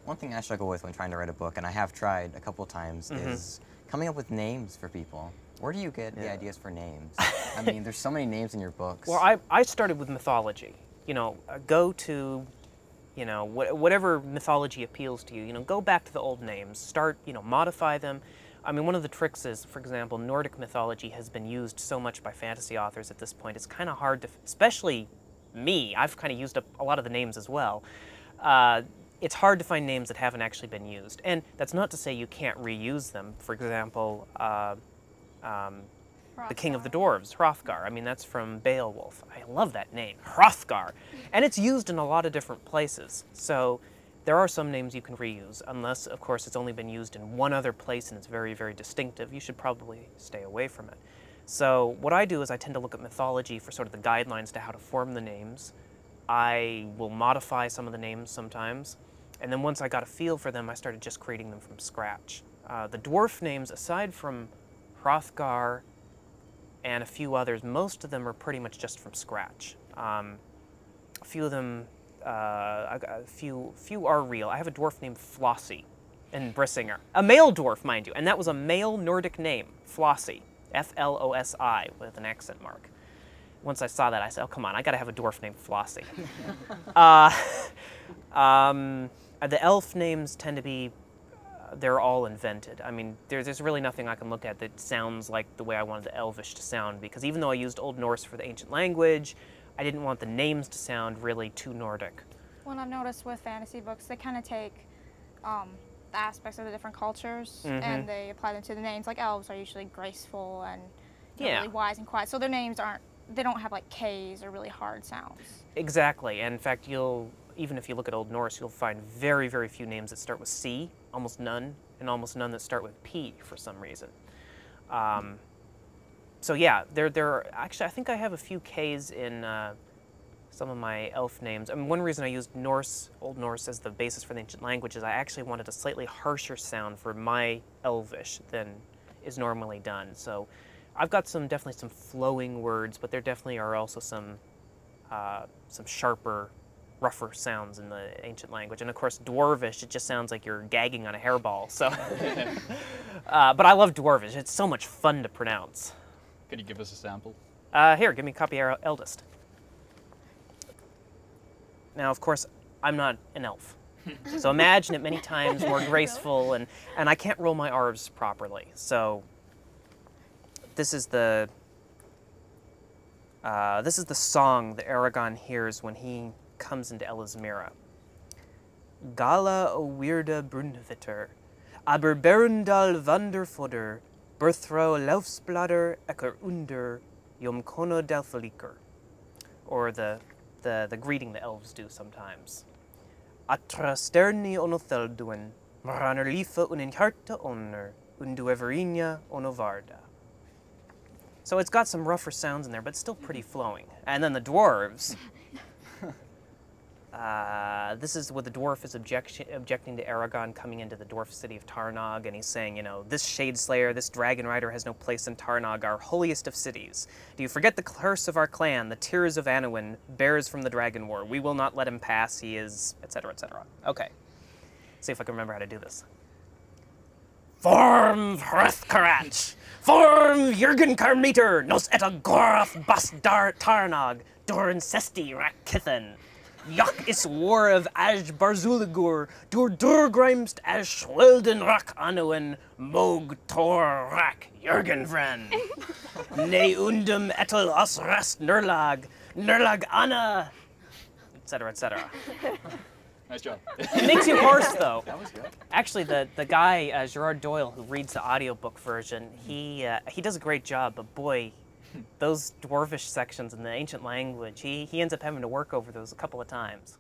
One thing I struggle with when trying to write a book, and I have tried a couple times, is coming up with names for people. Where do you get the ideas for names? I mean, there's so many names in your books. Well, I started with mythology. You know, go to, you know, whatever mythology appeals to you. You know, go back to the old names. Start, you know, modify them. I mean, one of the tricks is, for example, Nordic mythology has been used so much by fantasy authors at this point. It's kind of hard to, especially me. I've kind of used up a lot of the names as well. It's hard to find names that haven't actually been used. And that's not to say you can't reuse them. For example, the King of the Dwarves, Hrothgar. I mean, that's from Beowulf. I love that name, Hrothgar. And it's used in a lot of different places. So there are some names you can reuse, unless, of course, it's only been used in one other place and it's very, very distinctive. You should probably stay away from it. So what I do is I tend to look at mythology for sort of the guidelines to how to form the names. I will modify some of the names sometimes. And then once I got a feel for them, I started just creating them from scratch. The dwarf names, aside from Hrothgar and a few others, most of them are pretty much just from scratch. A few of them, a few are real. I have a dwarf named Flossie in Brisingr. A male dwarf, mind you, and that was a male Nordic name, Flossie, F-L-O-S-I, with an accent mark. Once I saw that, I said, oh, come on, I gotta have a dwarf named Flossie. The elf names tend to be, they're all invented. I mean, there's really nothing I can look at that sounds like the way I wanted the Elvish to sound, because even though I used Old Norse for the ancient language, I didn't want the names to sound really too Nordic. Well, I've noticed with fantasy books, they kind of take the aspects of the different cultures and they apply them to the names. Like elves are usually graceful and really wise and quiet, so their names they don't have like K's or really hard sounds. Exactly, and in fact, even if you look at Old Norse, you'll find very, very few names that start with C, almost none, and almost none that start with P for some reason. So yeah, actually, I think I have a few K's in some of my elf names. I mean, one reason I used Old Norse as the basis for the ancient language is I actually wanted a slightly harsher sound for my Elvish than is normally done. So I've got definitely some flowing words, but there definitely are also some sharper, rougher sounds in the ancient language. And of course, Dwarvish, it just sounds like you're gagging on a hairball. So, but I love Dwarvish. It's so much fun to pronounce. Could you give us a sample? Here, give me a copy of our eldest. Now, of course, I'm not an elf. So imagine it many times more graceful, and I can't roll my R's properly. So this is the song that Aragon hears when he comes into Elismira. Gala o weirda brunvitter, aber berendal vanderfodder, berthro laufsbladder ecker under, jom kono delfeliker. Or the greeting the elves do sometimes. Atra sterni onothelduin, maraner lifa unin harta onner, undu everinia onovarda. So it's got some rougher sounds in there, but still pretty flowing. And then the dwarves. This is what the dwarf is objecting to Aragon coming into the dwarf city of Tarnog, and he's saying, you know, this Shade Slayer, this Dragon Rider has no place in Tarnog, our holiest of cities. Do you forget the curse of our clan, the tears of Anowin, bears from the Dragon War? We will not let him pass, he is, etc., etc. Okay. See if I can remember how to do this. Form Hrothkarach! Form Jürgen Carmeter! Nos et a Gorath bas dar Tarnog! Doran Sesti Rakithan! Yak is war of Aj Barzuligur, dur Durgrimst as Schwelden Rak Anowin, Mog Tor Rak Jürgenvren. Ne undum etel os rast Nurlag, Nurlag Anna, etc., etc. Nice job. It makes you hoarse, though. That was good. Actually, the guy, Gerard Doyle, who reads the audiobook version, he does a great job, but boy, those dwarvish sections in the ancient language, he ends up having to work over those a couple of times.